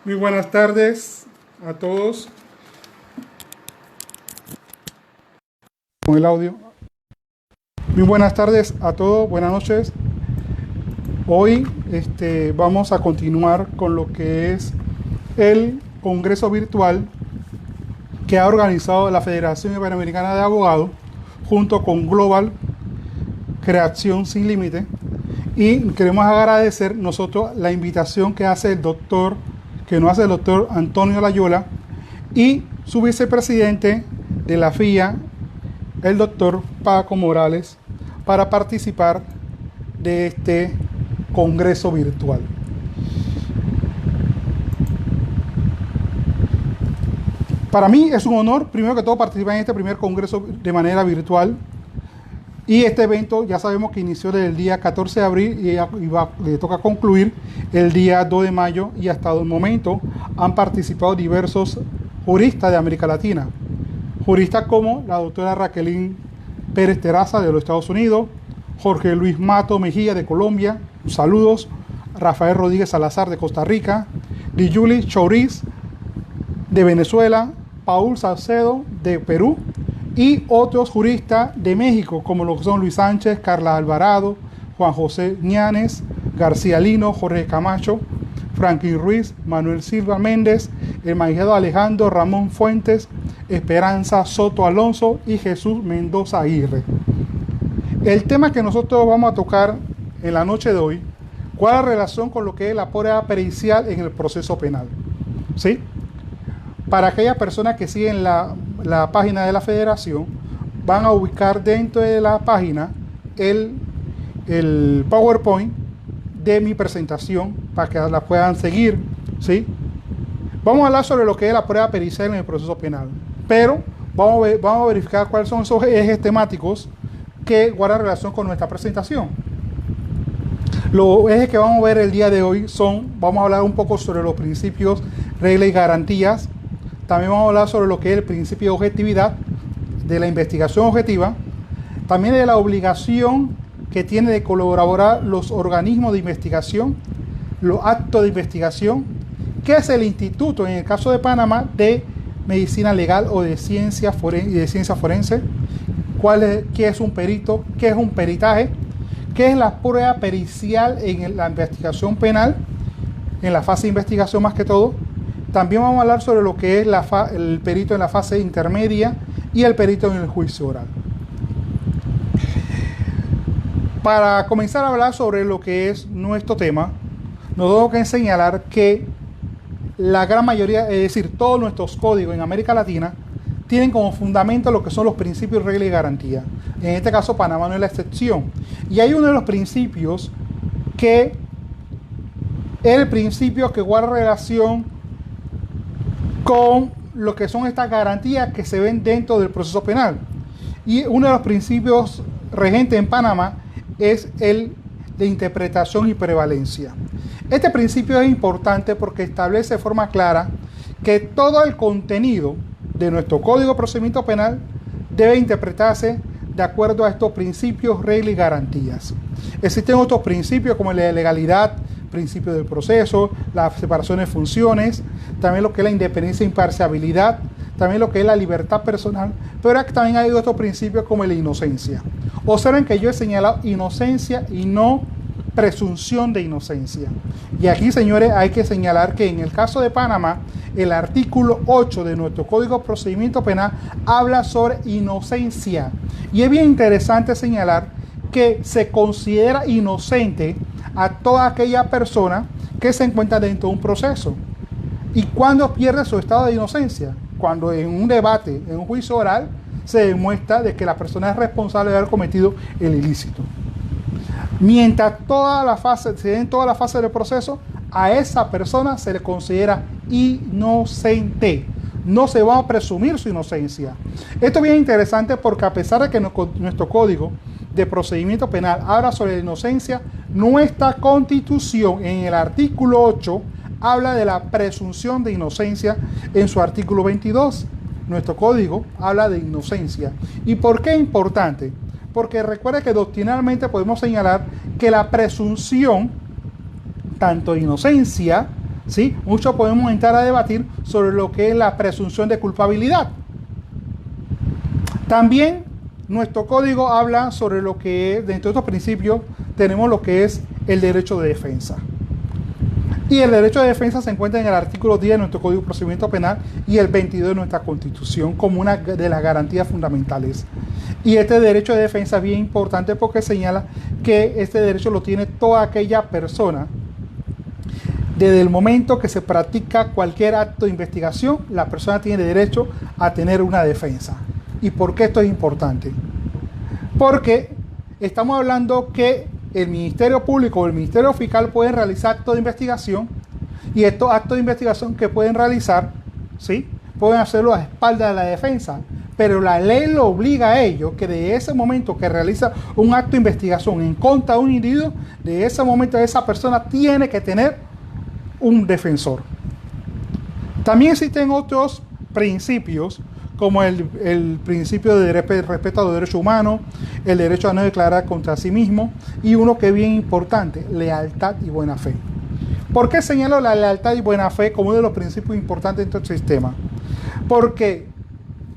Muy buenas tardes a todos. Con el audio. Muy buenas tardes a todos, buenas noches. Hoy vamos a continuar con lo que es el Congreso Virtual que ha organizado la Federación Iberoamericana de Abogados junto con Global Creación Sin Límite. Y queremos agradecer nosotros la invitación que nos hace el doctor Antonio Layola y su vicepresidente de la FIA, el doctor Paco Morales, para participar de este congreso virtual. Para mí es un honor, primero que todo, participar en este primer congreso de manera virtual. Y este evento ya sabemos que inició desde el día 14 de abril y le toca concluir el día 2 de mayo, y hasta el momento han participado diversos juristas de América Latina. Juristas como la doctora Raquelín Pérez Terraza de los Estados Unidos, Jorge Luis Mato Mejía de Colombia, saludos, Rafael Rodríguez Salazar de Costa Rica, Dijuli Choriz de Venezuela, Paul Salcedo de Perú, y otros juristas de México, como lo que son Luis Sánchez, Carla Alvarado, Juan José Ñanes, García Lino, Jorge Camacho, Franklin Ruiz, Manuel Silva Méndez, el magistrado Alejandro Ramón Fuentes, Esperanza Soto Alonso y Jesús Mendoza Aguirre. El tema que nosotros vamos a tocar en la noche de hoy, ¿cuál es la relación con lo que es la prueba pericial en el proceso penal? ¿Sí? Para aquellas personas que siguen la página de la federación, van a ubicar dentro de la página el PowerPoint de mi presentación para que la puedan seguir, ¿sí? Vamos a hablar sobre lo que es la prueba pericial en el proceso penal, pero vamos a verificar cuáles son esos ejes temáticos que guardan relación con nuestra presentación. Los ejes que vamos a ver el día de hoy vamos a hablar un poco sobre los principios, reglas y garantías. También vamos a hablar sobre lo que es el principio de objetividad, de la investigación objetiva, también de la obligación que tiene de colaborar los organismos de investigación, los actos de investigación, qué es el instituto, en el caso de Panamá, de medicina legal o de ciencia forense, qué es un perito, qué es un peritaje, qué es la prueba pericial en la investigación penal, en la fase de investigación más que todo. También vamos a hablar sobre lo que es el perito en la fase intermedia y el perito en el juicio oral. Para comenzar a hablar sobre lo que es nuestro tema, nos tengo que señalar que la gran mayoría, es decir, todos nuestros códigos en América Latina, tienen como fundamento lo que son los principios, reglas y garantías. En este caso, Panamá no es la excepción. Y hay uno de los principios que es el principio que guarda relación con lo que son estas garantías que se ven dentro del proceso penal. Y uno de los principios regentes en Panamá es el de interpretación y prevalencia. Este principio es importante porque establece de forma clara que todo el contenido de nuestro Código de Procedimiento Penal debe interpretarse de acuerdo a estos principios, reglas y garantías. Existen otros principios como el de legalidad, principio del proceso, la separación de funciones, también lo que es la independencia e imparcialidad, también lo que es la libertad personal, pero aquí también hay otros principios como la inocencia. Observen que yo he señalado inocencia y no presunción de inocencia. Y aquí, señores, hay que señalar que en el caso de Panamá, el artículo 8 de nuestro Código de Procedimiento Penal habla sobre inocencia. Y es bien interesante señalar que se considera inocente a toda aquella persona que se encuentra dentro de un proceso. ¿Y cuándo pierde su estado de inocencia? Cuando en un debate, en un juicio oral, se demuestra de que la persona es responsable de haber cometido el ilícito. Mientras se den toda la fase del proceso, a esa persona se le considera inocente. No se va a presumir su inocencia. Esto es bien interesante porque a pesar de que nuestro Código de Procedimiento Penal habla sobre la inocencia, nuestra Constitución en el artículo 8 habla de la presunción de inocencia en su artículo 22. Nuestro código habla de inocencia. ¿Y por qué es importante? Porque recuerde que doctrinalmente podemos señalar que la presunción, tanto de inocencia ¿sí? Muchos podemos entrar a debatir sobre lo que es la presunción de culpabilidad. También nuestro código habla sobre lo que es, dentro de estos principios, tenemos lo que es el derecho de defensa. Y el derecho de defensa se encuentra en el artículo 10 de nuestro Código de Procedimiento Penal y el 22 de nuestra Constitución como una de las garantías fundamentales. Y este derecho de defensa es bien importante porque señala que este derecho lo tiene toda aquella persona. Desde el momento que se practica cualquier acto de investigación, la persona tiene derecho a tener una defensa. ¿Y por qué esto es importante? Porque estamos hablando que el Ministerio Público o el Ministerio Fiscal pueden realizar actos de investigación, y estos actos de investigación que pueden realizar, ¿sí?, pueden hacerlo a espaldas de la defensa, pero la ley lo obliga a ellos que de ese momento que realiza un acto de investigación en contra de un individuo, de ese momento esa persona tiene que tener un defensor. También existen otros principios como el principio de respeto a los derechos humanos, el derecho a no declarar contra sí mismo, y uno que es bien importante, lealtad y buena fe. ¿Por qué señalo la lealtad y buena fe como uno de los principios importantes dentro del sistema? Porque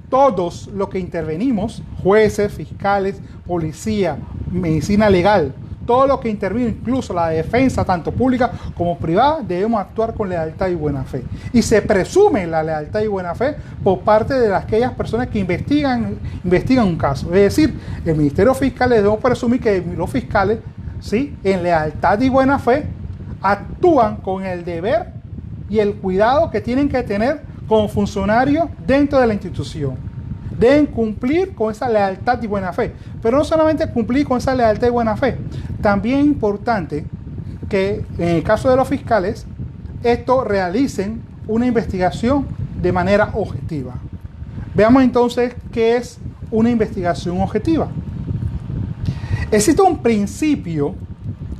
todos los que intervenimos, jueces, fiscales, policía, medicina legal, todos los que intervienen, incluso la defensa, tanto pública como privada, debemos actuar con lealtad y buena fe. Y se presume la lealtad y buena fe por parte de aquellas personas que investigan un caso. Es decir, el Ministerio Fiscal debemos presumir que los fiscales, ¿sí?, en lealtad y buena fe, actúan con el deber y el cuidado que tienen que tener como funcionarios dentro de la institución. Deben cumplir con esa lealtad y buena fe. Pero no solamente cumplir con esa lealtad y buena fe, también es importante que en el caso de los fiscales, estos realicen una investigación de manera objetiva. Veamos entonces qué es una investigación objetiva. Existe un principio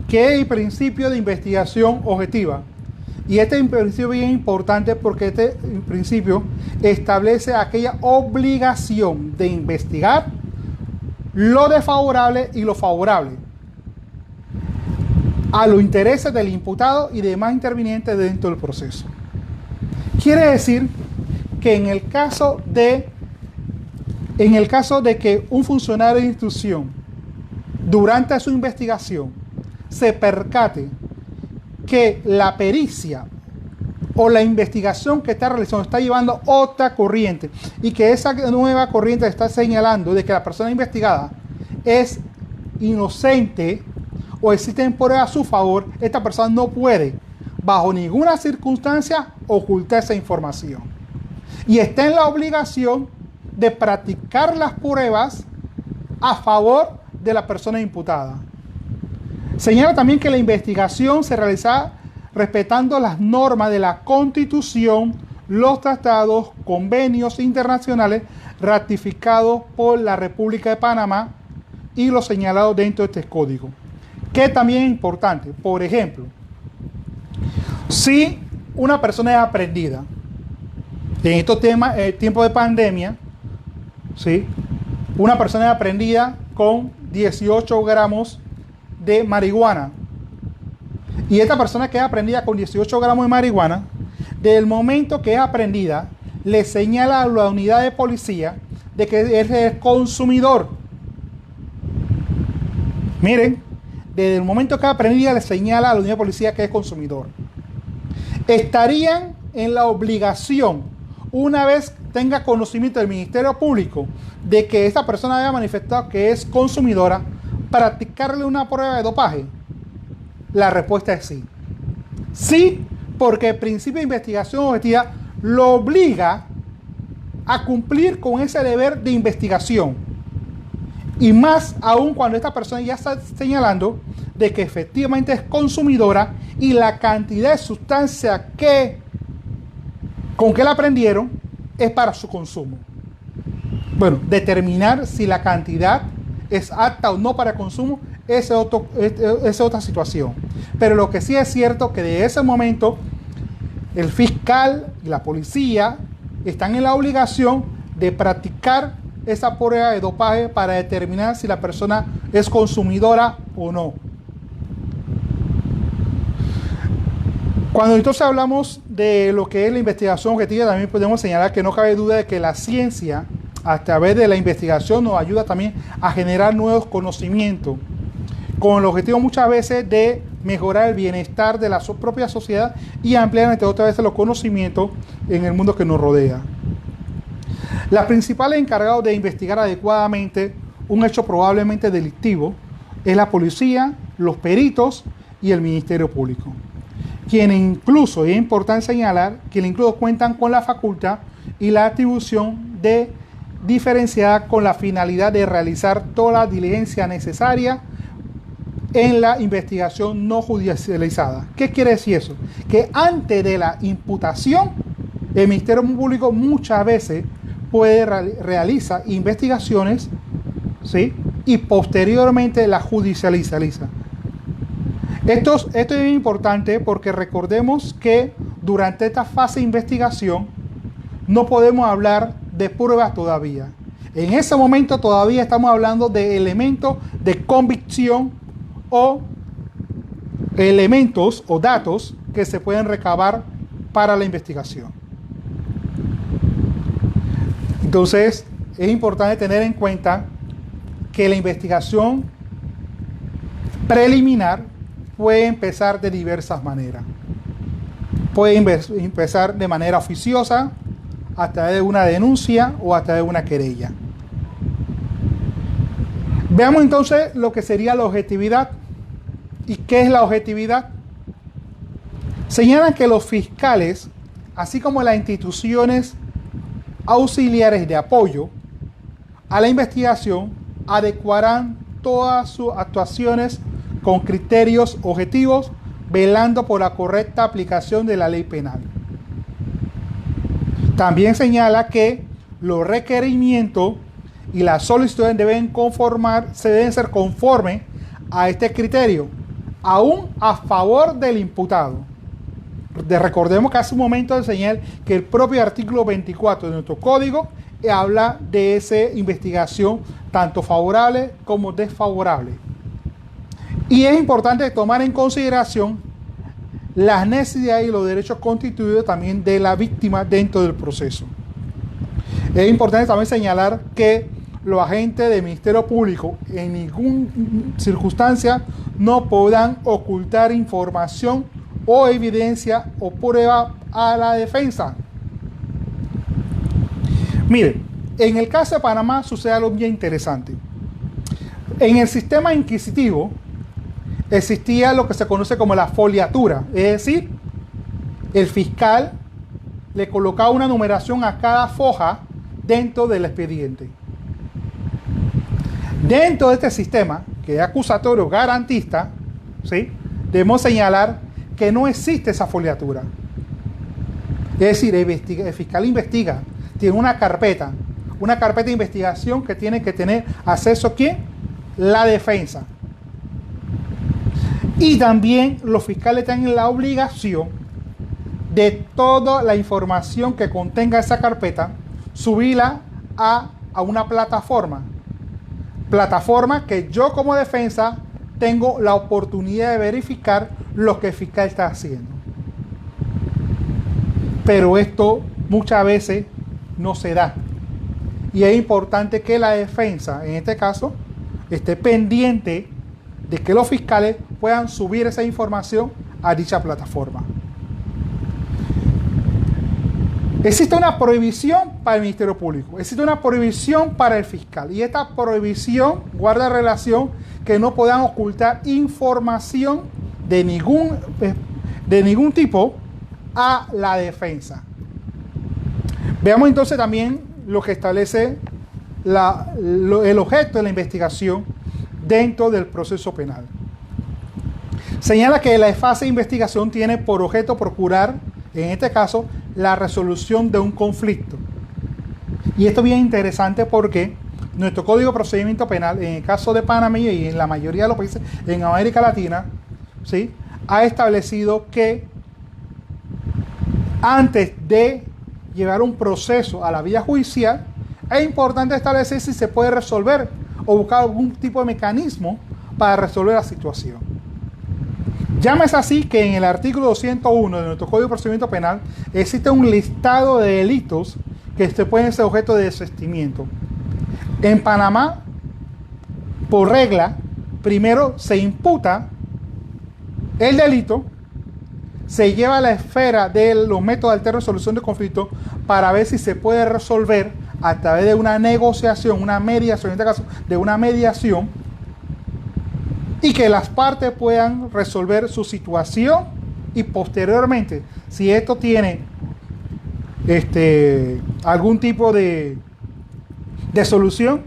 que es el principio de investigación objetiva. Y este es un principio bien importante porque este principio establece aquella obligación de investigar lo desfavorable y lo favorable a los intereses del imputado y demás intervinientes dentro del proceso. Quiere decir que en el caso de que un funcionario de institución durante su investigación se percate que la pericia o la investigación que está realizando está llevando otra corriente y que esa nueva corriente está señalando de que la persona investigada es inocente o existen pruebas a su favor, esta persona no puede bajo ninguna circunstancia ocultar esa información y está en la obligación de practicar las pruebas a favor de la persona imputada. Señala también que la investigación se realiza respetando las normas de la Constitución, los tratados, convenios internacionales ratificados por la República de Panamá y los señalados dentro de este código. Que también es importante, por ejemplo, si una persona es aprendida en estos temas, tiempo de pandemia, ¿sí?, una persona es aprendida con 18 gramos de marihuana. Y esta persona que es aprendida con 18 gramos de marihuana, desde el momento que es aprendida, le señala a la unidad de policía de que es el consumidor. Miren, desde el momento que es aprendida, le señala a la unidad de policía que es consumidor. Estarían en la obligación, una vez tenga conocimiento del Ministerio Público de que esta persona haya manifestado que es consumidora, practicarle una prueba de dopaje. La respuesta es sí. Sí, porque el principio de investigación objetiva lo obliga a cumplir con ese deber de investigación. Y más aún cuando esta persona ya está señalando de que efectivamente es consumidora y la cantidad de sustancia con que la aprendieron es para su consumo. Bueno, determinar si la cantidad es apta o no para consumo es otra situación. Pero lo que sí es cierto que de ese momento el fiscal y la policía están en la obligación de practicar esa prueba de dopaje para determinar si la persona es consumidora o no. Cuando entonces hablamos de lo que es la investigación objetiva, también podemos señalar que no cabe duda de que la ciencia, a través de la investigación, nos ayuda también a generar nuevos conocimientos, con el objetivo muchas veces de mejorar el bienestar de la propia sociedad y ampliar, entre otras veces, los conocimientos en el mundo que nos rodea. Las principales encargados de investigar adecuadamente un hecho probablemente delictivo es la policía, los peritos y el Ministerio Público, quienes incluso, y es importante señalar, que incluso cuentan con la facultad y la atribución de diferenciar con la finalidad de realizar toda la diligencia necesaria en la investigación no judicializada. ¿Qué quiere decir eso? Que antes de la imputación, el Ministerio Público muchas veces puede realizar investigaciones, ¿sí? Y posteriormente la judicializa. Esto es importante porque recordemos que durante esta fase de investigación no podemos hablar de pruebas todavía. En ese momento todavía estamos hablando de elementos de convicción o elementos o datos que se pueden recabar para la investigación. Entonces, es importante tener en cuenta que la investigación preliminar puede empezar de diversas maneras. Puede empezar de manera oficiosa, a través de una denuncia o a través de una querella. Veamos entonces lo que sería la objetividad. ¿Y qué es la objetividad? Señalan que los fiscales, así como las instituciones auxiliares de apoyo a la investigación, adecuarán todas sus actuaciones con criterios objetivos, velando por la correcta aplicación de la ley penal. También señala que los requerimientos y las solicitudes deben ser conformes a este criterio, aún a favor del imputado. Recordemos que hace un momento enseñé que el propio artículo 24 de nuestro código habla de esa investigación tanto favorable como desfavorable. Y es importante tomar en consideración las necesidades y los derechos constituidos también de la víctima dentro del proceso. Es importante también señalar que los agentes del Ministerio Público en ninguna circunstancia no podrán ocultar información o evidencia o prueba a la defensa. Miren, en el caso de Panamá sucede algo bien interesante. En el sistema inquisitivo existía lo que se conoce como la foliatura, es decir, el fiscal le colocaba una numeración a cada foja dentro del expediente. Dentro de este sistema, que es acusatorio garantista, ¿sí?, debemos señalar que no existe esa foliatura. Es decir, el fiscal investiga, tiene una carpeta de investigación que tiene que tener acceso, ¿quién? La defensa. Y también los fiscales tienen la obligación de toda la información que contenga esa carpeta, subirla a una plataforma que yo como defensa tengo la oportunidad de verificar lo que el fiscal está haciendo. Pero esto muchas veces no se da. Y es importante que la defensa, en este caso, esté pendiente de que los fiscales puedan subir esa información a dicha plataforma. Existe una prohibición para el Ministerio Público, existe una prohibición para el fiscal, y esta prohibición guarda relación que no puedan ocultar información de ningún tipo a la defensa. Veamos entonces también lo que establece el objeto de la investigación dentro del proceso penal. Señala que la fase de investigación tiene por objeto procurar, en este caso, la resolución de un conflicto. Y esto es bien interesante porque nuestro Código de Procedimiento Penal, en el caso de Panamá y en la mayoría de los países en América Latina, ¿sí?, ha establecido que antes de llevar un proceso a la vía judicial, es importante establecer si se puede resolver o buscar algún tipo de mecanismo para resolver la situación. Llámese así que en el artículo 201 de nuestro Código de Procedimiento Penal existe un listado de delitos que pueden ser objeto de desistimiento. En Panamá, por regla, primero se imputa el delito, se lleva a la esfera de los métodos alternos de solución de conflicto para ver si se puede resolver a través de una negociación, una mediación, en este caso de una mediación, y que las partes puedan resolver su situación y posteriormente, si esto tiene algún tipo de solución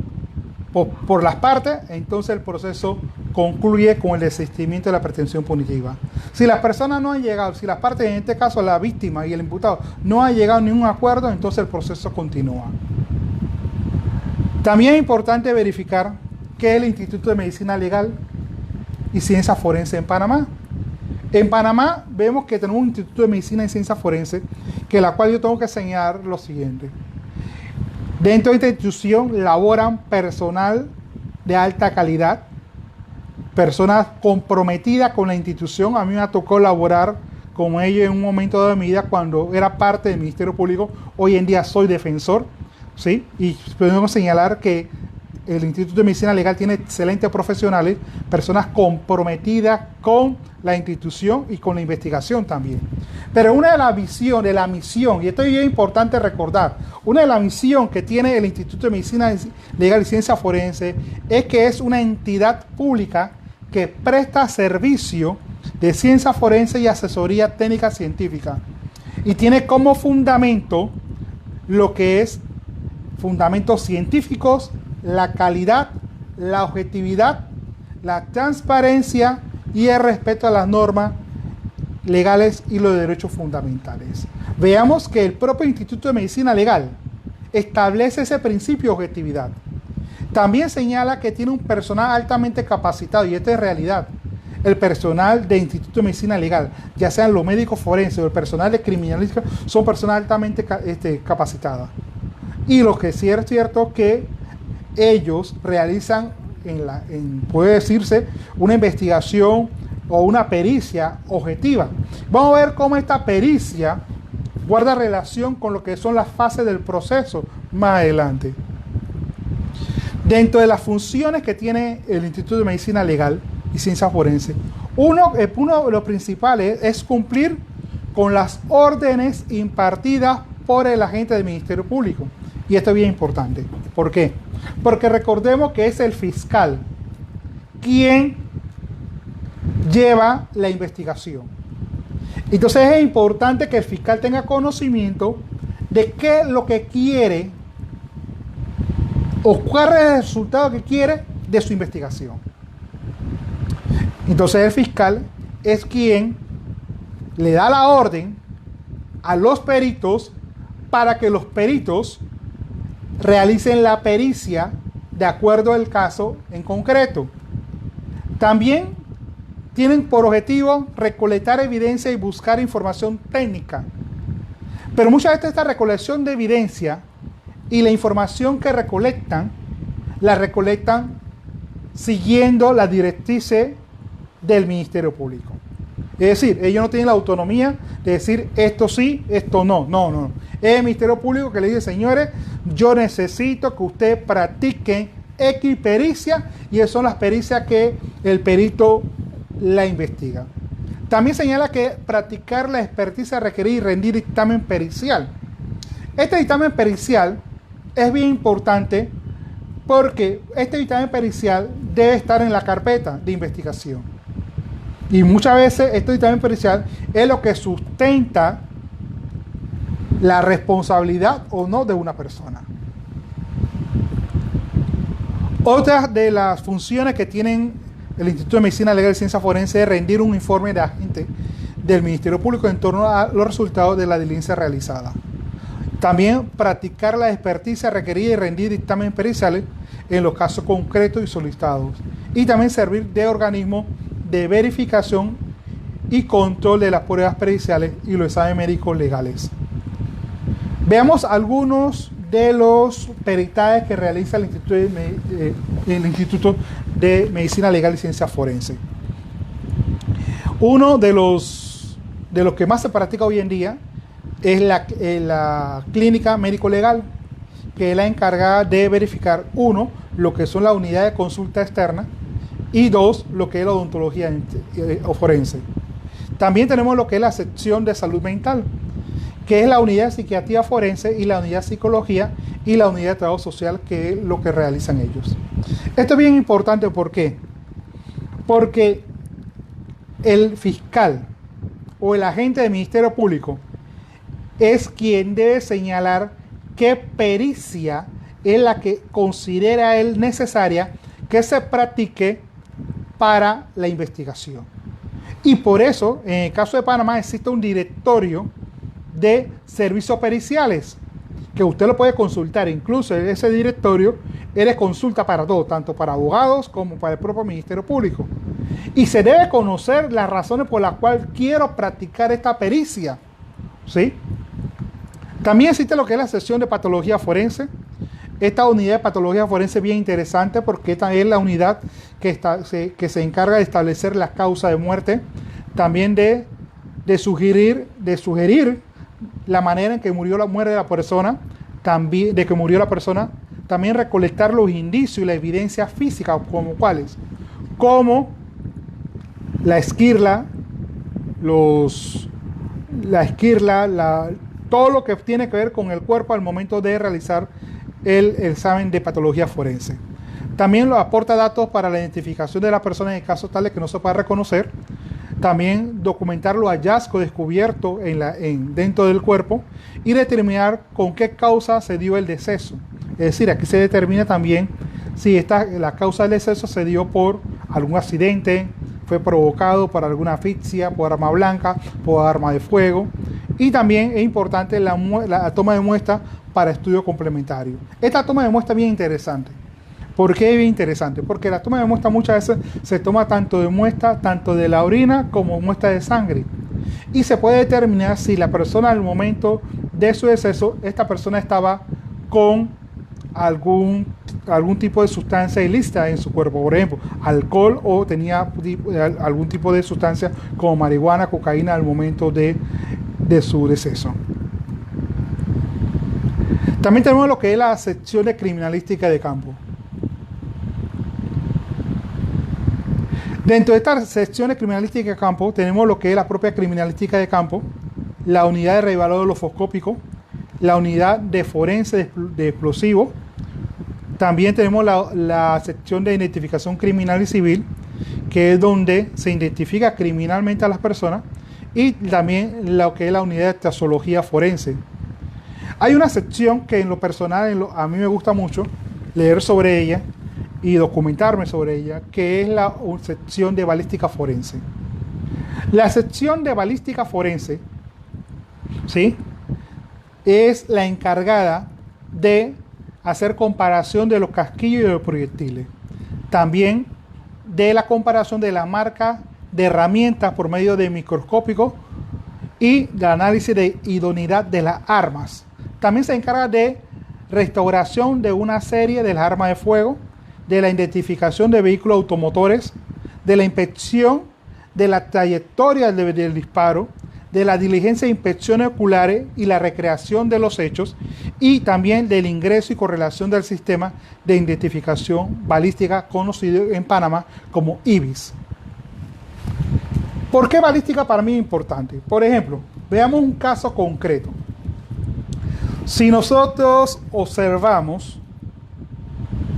por las partes, entonces el proceso concluye con el desistimiento de la pretensión punitiva. Si las personas no han llegado, si las partes, en este caso la víctima y el imputado, no han llegado a ningún acuerdo, entonces el proceso continúa. También es importante verificar qué es el Instituto de Medicina Legal y Ciencia Forense en Panamá. En Panamá vemos que tenemos un Instituto de Medicina y Ciencia Forense, que la cual yo tengo que señalar lo siguiente. Dentro de esta institución laboran personal de alta calidad, personas comprometidas con la institución. A mí me tocó laborar con ellos en un momento de mi vida cuando era parte del Ministerio Público. Hoy en día soy defensor, ¿sí? Y podemos señalar que el Instituto de Medicina Legal tiene excelentes profesionales, personas comprometidas con la institución y con la investigación también. Pero una de las visiones, de la misión, y esto es bien importante recordar, una de las misiones que tiene el Instituto de Medicina Legal y Ciencia Forense es que es una entidad pública que presta servicio de ciencia forense y asesoría técnica científica. Y tiene como fundamento lo que es fundamentos científicos, la calidad, la objetividad, la transparencia y el respeto a las normas legales y los derechos fundamentales. Veamos que el propio Instituto de Medicina Legal establece ese principio de objetividad. También señala que tiene un personal altamente capacitado, y esta es realidad. El personal del Instituto de Medicina Legal, ya sean los médicos forenses o el personal de criminalística, son personas altamente capacitadas. Y lo que sí es cierto que ellos realizan, puede decirse, una investigación o una pericia objetiva. Vamos a ver cómo esta pericia guarda relación con lo que son las fases del proceso más adelante. Dentro de las funciones que tiene el Instituto de Medicina Legal y Ciencia Forense, uno de los principales es cumplir con las órdenes impartidas por el agente del Ministerio Público. Y esto es bien importante. ¿Por qué? Porque recordemos que es el fiscal quien lleva la investigación. Entonces es importante que el fiscal tenga conocimiento de qué es lo que quiere o cuál es el resultado que quiere de su investigación. Entonces el fiscal es quien le da la orden a los peritos para que los peritos realicen la pericia de acuerdo al caso en concreto. También tienen por objetivo recolectar evidencia y buscar información técnica. Pero muchas veces esta recolección de evidencia y la información que recolectan, la recolectan siguiendo las directrices del Ministerio Público. Es decir, ellos no tienen la autonomía de decir esto sí, esto no. No. Es el Ministerio Público que le dice, señores, yo necesito que ustedes practiquen X pericia, y esas son las pericias que el perito la investiga. También señala que practicar la experticia requerida y rendir dictamen pericial. Este dictamen pericial es bien importante porque este dictamen pericial debe estar en la carpeta de investigación. Y muchas veces este dictamen pericial es lo que sustenta la responsabilidad o no de una persona. Otra de las funciones que tienen el Instituto de Medicina Legal y Ciencia Forense es rendir un informe de agente del Ministerio Público en torno a los resultados de la diligencia realizada. También practicar la experticia requerida y rendir dictámenes periciales en los casos concretos y solicitados. Y también servir de organismo de verificación y control de las pruebas periciales y los exámenes médicos legales. Veamos algunos de los peritajes que realiza el Instituto de Medicina Legal y Ciencia Forense. Uno de los que más se practica hoy en día es la clínica médico-legal, que es la encargada de verificar, uno, lo que son las unidades de consulta externa, y dos, lo que es la odontología o forense. También tenemos lo que es la sección de salud mental, que es la unidad de psiquiatría forense y la unidad de psicología y la unidad de trabajo social, que es lo que realizan ellos. Esto es bien importante, ¿por qué? Porque el fiscal o el agente del Ministerio Público es quien debe señalar qué pericia es la que considera él necesaria que se practique para la investigación. Y por eso, en el caso de Panamá, existe un directorio de servicios periciales que usted lo puede consultar. Incluso ese directorio es consulta para todo, tanto para abogados como para el propio Ministerio Público. Y se debe conocer las razones por las cuales quiero practicar esta pericia, ¿sí? También existe lo que es la sección de patología forense. Esta unidad de patología forense es bien interesante porque esta es la unidad que se encarga de establecer las causas de muerte, también de sugerir la manera en que muere la persona, también de que murió la persona, también recolectar los indicios y la evidencia física, como cuáles, como la esquirla, todo lo que tiene que ver con el cuerpo al momento de realizar el examen de patología forense. También lo aporta datos para la identificación de la persona en casos tales que no se pueda reconocer. También documentar los hallazgos descubiertos dentro del cuerpo y determinar con qué causa se dio el deceso. Es decir, aquí se determina también si la causa del deceso se dio por algún accidente, fue provocado por alguna asfixia, por arma blanca, por arma de fuego. Y también es importante la toma de muestra para estudio complementario. Esta toma de muestra es bien interesante. ¿Por qué es bien interesante? Porque la toma de muestra muchas veces se toma tanto de la orina como muestra de sangre. Y se puede determinar si la persona al momento de su deceso, esta persona estaba con algún tipo de sustancia ilícita en su cuerpo, por ejemplo, alcohol, o tenía algún tipo de sustancia como marihuana, cocaína al momento de su deceso. También tenemos lo que es la sección de criminalística de campo. Dentro de esta sección de criminalística de campo tenemos lo que es la propia criminalística de campo, la unidad de revalor holoscópico, la unidad de forense de explosivos. También tenemos la sección de identificación criminal y civil, que es donde se identifica criminalmente a las personas, y también lo que es la unidad de taxología forense. Hay una sección que en lo personal a mí me gusta mucho leer sobre ella y documentarme sobre ella, que es la sección de balística forense. La sección de balística forense, ¿sí?, es la encargada de hacer comparación de los casquillos y de los proyectiles. También de la comparación de la marca de herramientas por medio de microscópicos y del análisis de idoneidad de las armas. También se encarga de restauración de una serie de las armas de fuego, de la identificación de vehículos automotores, de la inspección de la trayectoria del disparo, de la diligencia de inspecciones oculares y la recreación de los hechos, y también del ingreso y correlación del sistema de identificación balística conocido en Panamá como IBIS. ¿Por qué balística para mí es importante? Por ejemplo, veamos un caso concreto. Si nosotros observamos,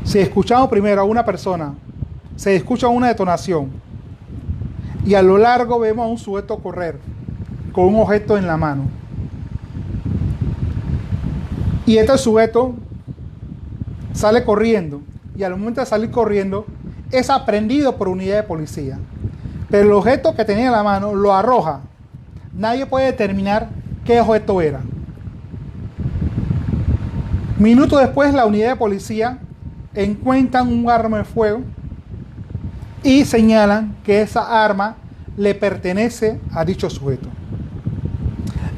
si escuchamos primero a una persona, se escucha una detonación y a lo largo vemos a un sujeto correr con un objeto en la mano, y este sujeto sale corriendo, y al momento de salir corriendo es aprehendido por unidad de policía, pero el objeto que tenía en la mano lo arroja. Nadie puede determinar qué objeto era. Minutos después, la unidad de policía encuentran un arma de fuego y señalan que esa arma le pertenece a dicho sujeto.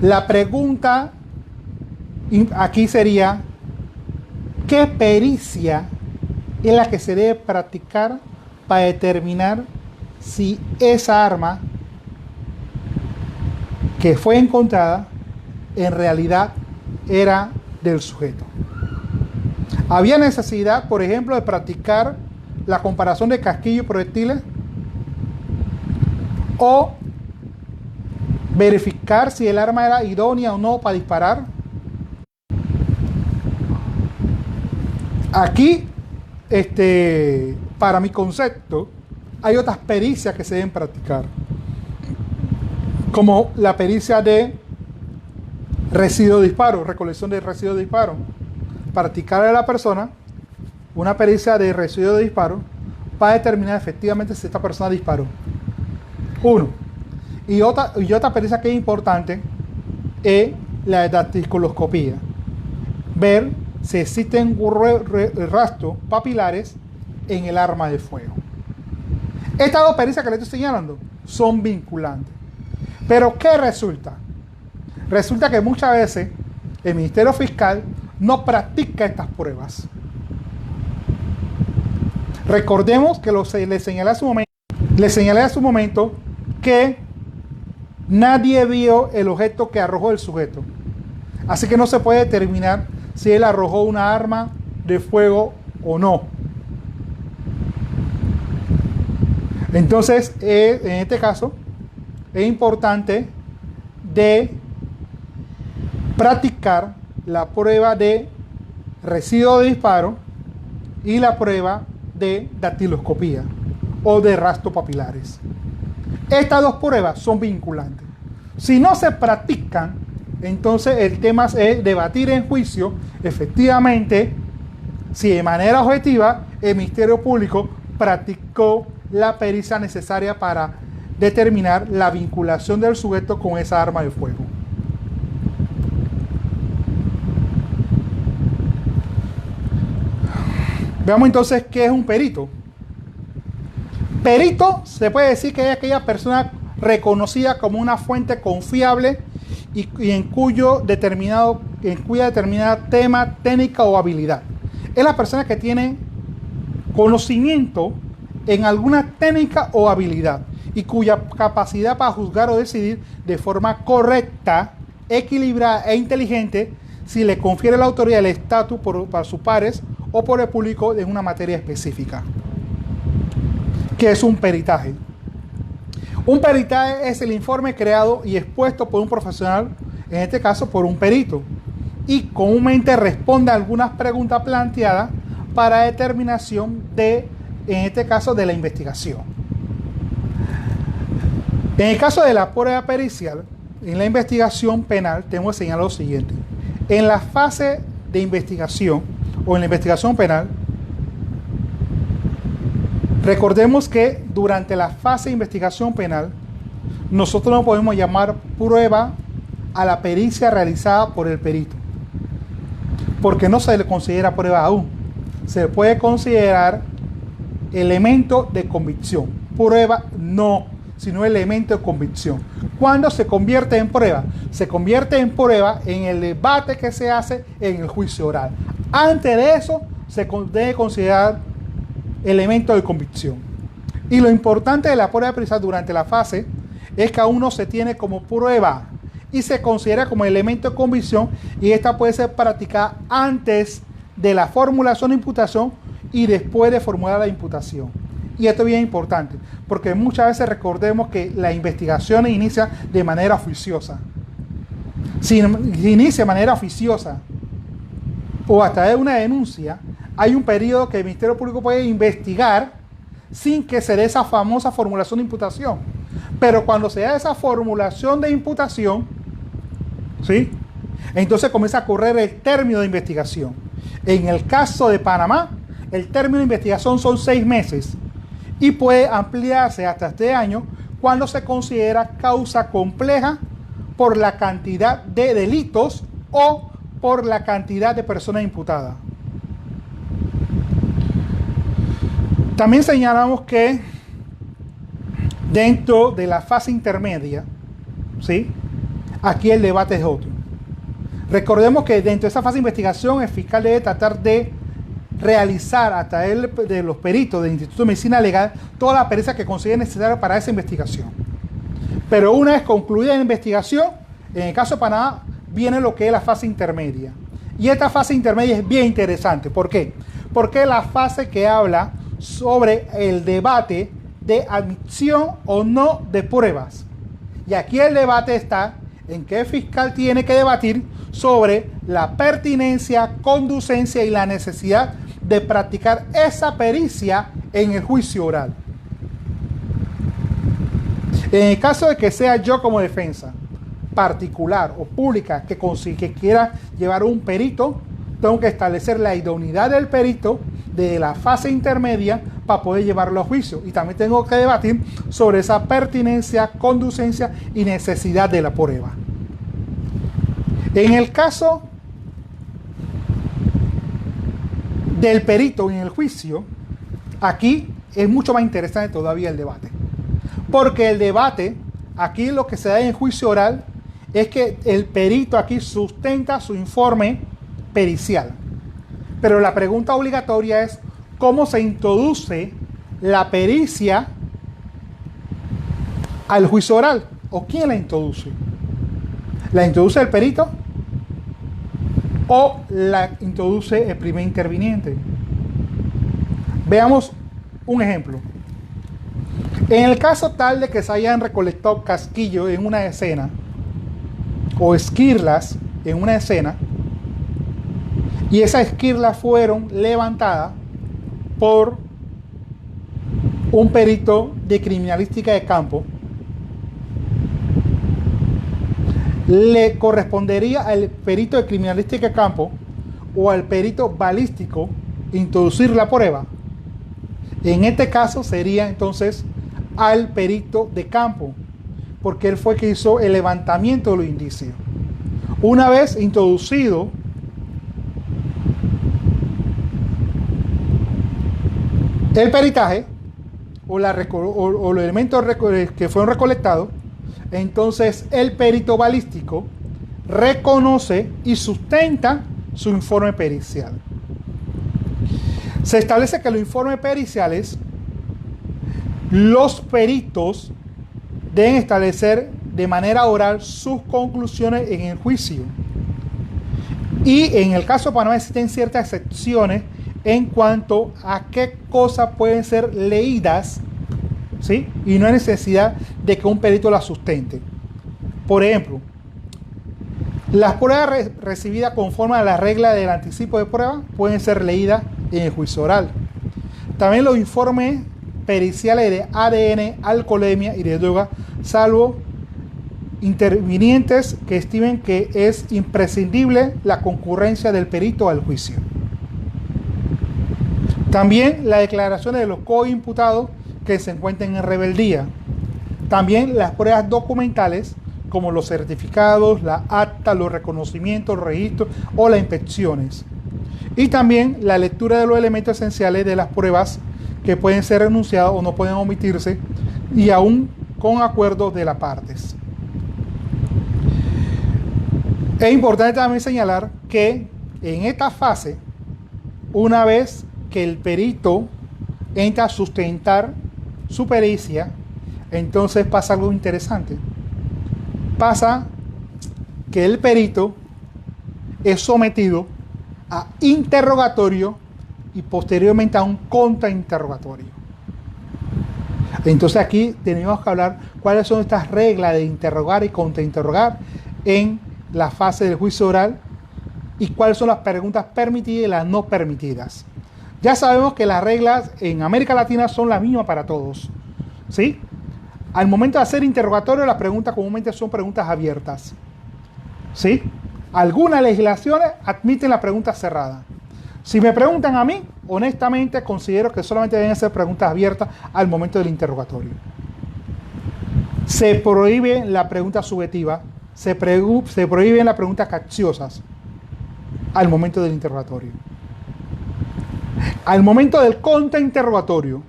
La pregunta aquí sería, ¿qué pericia es la que se debe practicar para determinar si esa arma que fue encontrada en realidad era del sujeto. Había necesidad, por ejemplo, de practicar la comparación de casquillo y proyectiles o verificar si el arma era idónea o no para disparar. Aquí, para mi concepto, hay otras pericias que se deben practicar, como la pericia de residuo de disparo, recolección de residuos de disparo. Practicar a la persona una pericia de residuo de disparo para determinar efectivamente si esta persona disparó. Uno. Y otra pericia que es importante es la de dactiloscopía. Ver si existen rastros papilares en el arma de fuego. Estas dos pericias que les estoy señalando son vinculantes. Pero ¿qué resulta? Resulta que muchas veces el Ministerio Fiscal no practica estas pruebas. Recordemos que les señalé a su momento que nadie vio el objeto que arrojó el sujeto. Así que no se puede determinar si él arrojó una arma de fuego o no. Entonces, en este caso, es importante de practicar la prueba de residuo de disparo y la prueba de dactiloscopía o de rastros papilares. Estas dos pruebas son vinculantes. Si no se practican, entonces el tema es debatir en juicio efectivamente si de manera objetiva el Ministerio Público practicó la pericia necesaria para determinar la vinculación del sujeto con esa arma de fuego. Veamos entonces qué es un perito. Perito se puede decir que es aquella persona reconocida como una fuente confiable y en cuya determinada tema, técnica o habilidad. Es la persona que tiene conocimiento en alguna técnica o habilidad y cuya capacidad para juzgar o decidir de forma correcta, equilibrada e inteligente si le confiere la autoridad el estatus para sus pares o por el público en una materia específica. ¿Qué es un peritaje? Un peritaje es el informe creado y expuesto por un profesional, en este caso por un perito, y comúnmente responde a algunas preguntas planteadas para determinación de, en este caso, de la investigación. En el caso de la prueba pericial, en la investigación penal, tengo que señalar lo siguiente. En la fase de investigación o en la investigación penal, recordemos que durante la fase de investigación penal, nosotros no podemos llamar prueba a la pericia realizada por el perito, porque no se le considera prueba aún. Se le puede considerar elemento de convicción. Prueba no, sino elemento de convicción. ¿Cuándo se convierte en prueba? Se convierte en prueba en el debate que se hace en el juicio oral. Antes de eso, se debe considerar elemento de convicción. Y lo importante de la prueba pericial durante la fase es que aún no se tiene como prueba y se considera como elemento de convicción, y esta puede ser practicada antes de la formulación de imputación y después de formular la imputación. Y esto es bien importante, porque muchas veces recordemos que la investigación inicia de manera oficiosa. Si inicia de manera oficiosa o hasta de una denuncia, hay un periodo que el Ministerio Público puede investigar sin que se dé esa famosa formulación de imputación. Pero cuando se da esa formulación de imputación, ¿sí?, entonces comienza a correr el término de investigación. En el caso de Panamá, el término de investigación son 6 meses y puede ampliarse hasta este año cuando se considera causa compleja por la cantidad de delitos o por la cantidad de personas imputadas. También señalamos que dentro de la fase intermedia, ¿sí?, aquí el debate es otro. Recordemos que dentro de esa fase de investigación el fiscal debe tratar de realizar a través de los peritos del Instituto de Medicina Legal toda la pericia que considere necesaria para esa investigación. Pero una vez concluida la investigación, en el caso de Panamá, viene lo que es la fase intermedia. Y esta fase intermedia es bien interesante. ¿Por qué? Porque es la fase que habla sobre el debate de admisión o no de pruebas. Y aquí el debate está en que el fiscal tiene que debatir sobre la pertinencia, conducencia y la necesidad de practicar esa pericia en el juicio oral. En el caso de que sea yo como defensa particular o pública que quiera llevar un perito, tengo que establecer la idoneidad del perito de la fase intermedia para poder llevarlo a juicio. Y también tengo que debatir sobre esa pertinencia, conducencia y necesidad de la prueba. En el caso del perito en el juicio, aquí es mucho más interesante todavía el debate. Porque el debate, aquí lo que se da en el juicio oral, es que el perito aquí sustenta su informe pericial. Pero la pregunta obligatoria es, ¿cómo se introduce la pericia al juicio oral? ¿O quién la introduce? ¿La introduce el perito? ¿O la introduce el primer interviniente? Veamos un ejemplo. En el caso tal de que se hayan recolectado casquillos en una escena, o esquirlas en una escena, y esas esquirlas fueron levantadas por un perito de criminalística de campo, le correspondería al perito de criminalística de campo o al perito balístico introducir la prueba. En este caso sería entonces al perito de campo, porque él fue que hizo el levantamiento de los indicios. Una vez introducido el peritaje o los elementos que fueron recolectados, entonces el perito balístico reconoce y sustenta su informe pericial. Se establece que los informes periciales, los peritos deben establecer de manera oral sus conclusiones en el juicio. Y en el caso de Panamá existen ciertas excepciones en cuanto a qué cosas pueden ser leídas, ¿sí? Y no hay necesidad de que un perito las sustente. Por ejemplo, las pruebas recibidas conforme a la regla del anticipo de prueba pueden ser leídas en el juicio oral. También los informes periciales de ADN, alcoholemia y de droga, salvo intervinientes que estimen que es imprescindible la concurrencia del perito al juicio. También las declaraciones de los coimputados que se encuentren en rebeldía. También las pruebas documentales como los certificados, la acta, los reconocimientos, los registros o las inspecciones. Y también la lectura de los elementos esenciales de las pruebas que pueden ser renunciados o no pueden omitirse, y aún con acuerdo de las partes. Es importante también señalar que en esta fase, una vez que el perito entra a sustentar su pericia, entonces pasa algo interesante. Pasa que el perito es sometido a interrogatorio y posteriormente a un contrainterrogatorio. Entonces aquí tenemos que hablar cuáles son estas reglas de interrogar y contrainterrogar en la fase del juicio oral y cuáles son las preguntas permitidas y las no permitidas. Ya sabemos que las reglas en América Latina son las mismas para todos, ¿sí? Al momento de hacer interrogatorio, las preguntas comúnmente son preguntas abiertas, ¿sí? Algunas legislaciones admiten las preguntas cerradas. Si me preguntan a mí, honestamente considero que solamente deben ser preguntas abiertas al momento del interrogatorio. Se prohíbe la pregunta subjetiva, se prohíben las preguntas capciosas al momento del interrogatorio. Al momento del contrainterrogatorio,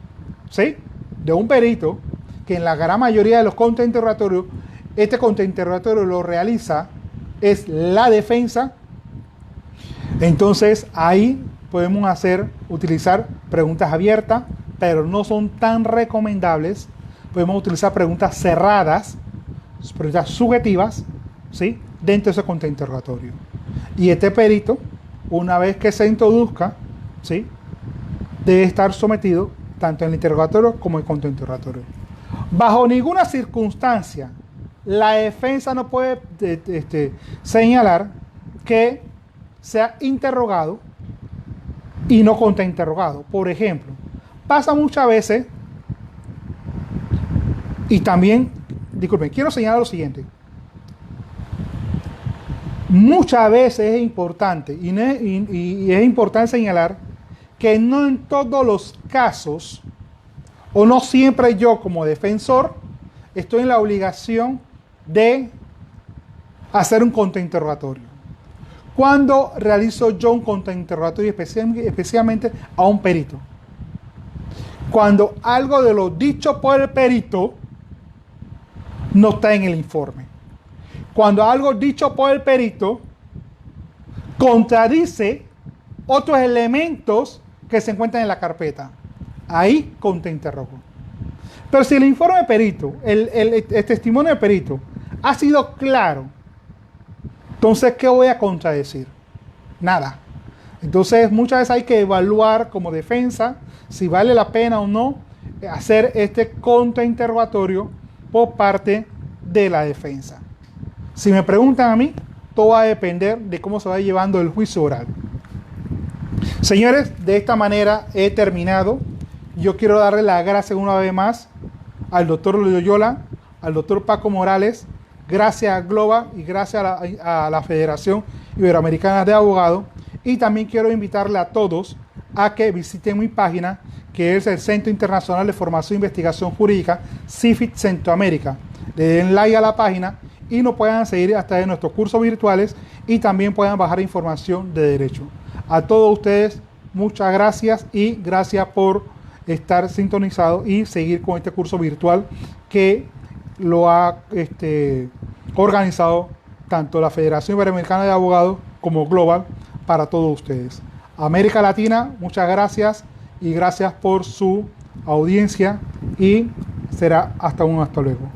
¿sí?, de un perito, que en la gran mayoría de los contrainterrogatorios, este contrainterrogatorio lo realiza es la defensa, entonces ahí podemos utilizar preguntas abiertas, pero no son tan recomendables. Podemos utilizar preguntas cerradas, preguntas subjetivas, ¿sí?, dentro de ese contrainterrogatorio. Y este perito, una vez que se introduzca, ¿sí?, debe estar sometido tanto en el interrogatorio como en el contrainterrogatorio. Bajo ninguna circunstancia la defensa no puede señalar que sea interrogado y no contrainterrogado. Por ejemplo, pasa muchas veces, y también, disculpen, quiero señalar lo siguiente. Muchas veces es importante, y es importante señalar que no en todos los casos, o no siempre yo como defensor, estoy en la obligación de hacer un contrainterrogatorio. Cuando realizo yo un contrainterrogatorio, especialmente a un perito, cuando algo de lo dicho por el perito no está en el informe. Cuando algo dicho por el perito contradice otros elementos que se encuentran en la carpeta, ahí contrainterrogo. Pero si el informe de perito, el testimonio de perito ha sido claro, entonces, ¿qué voy a contradecir? Nada. Entonces, muchas veces hay que evaluar como defensa si vale la pena o no hacer este contrainterrogatorio por parte de la defensa. Si me preguntan a mí, todo va a depender de cómo se va llevando el juicio oral. Señores, de esta manera he terminado. Yo quiero darle las gracias una vez más al doctor Loyola, al doctor Paco Morales, gracias a Global y gracias a la Federación Iberoamericana de Abogados. Y también quiero invitarle a todos a que visiten mi página, que es el Centro Internacional de Formación e Investigación Jurídica, CIFIT Centroamérica. Le den like a la página y nos puedan seguir hasta de nuestros cursos virtuales y también puedan bajar información de derecho. A todos ustedes, muchas gracias y gracias por estar sintonizados y seguir con este curso virtual que lo ha organizado tanto la Federación Iberoamericana de Abogados como Global para todos ustedes. América Latina, muchas gracias y gracias por su audiencia y será hasta luego.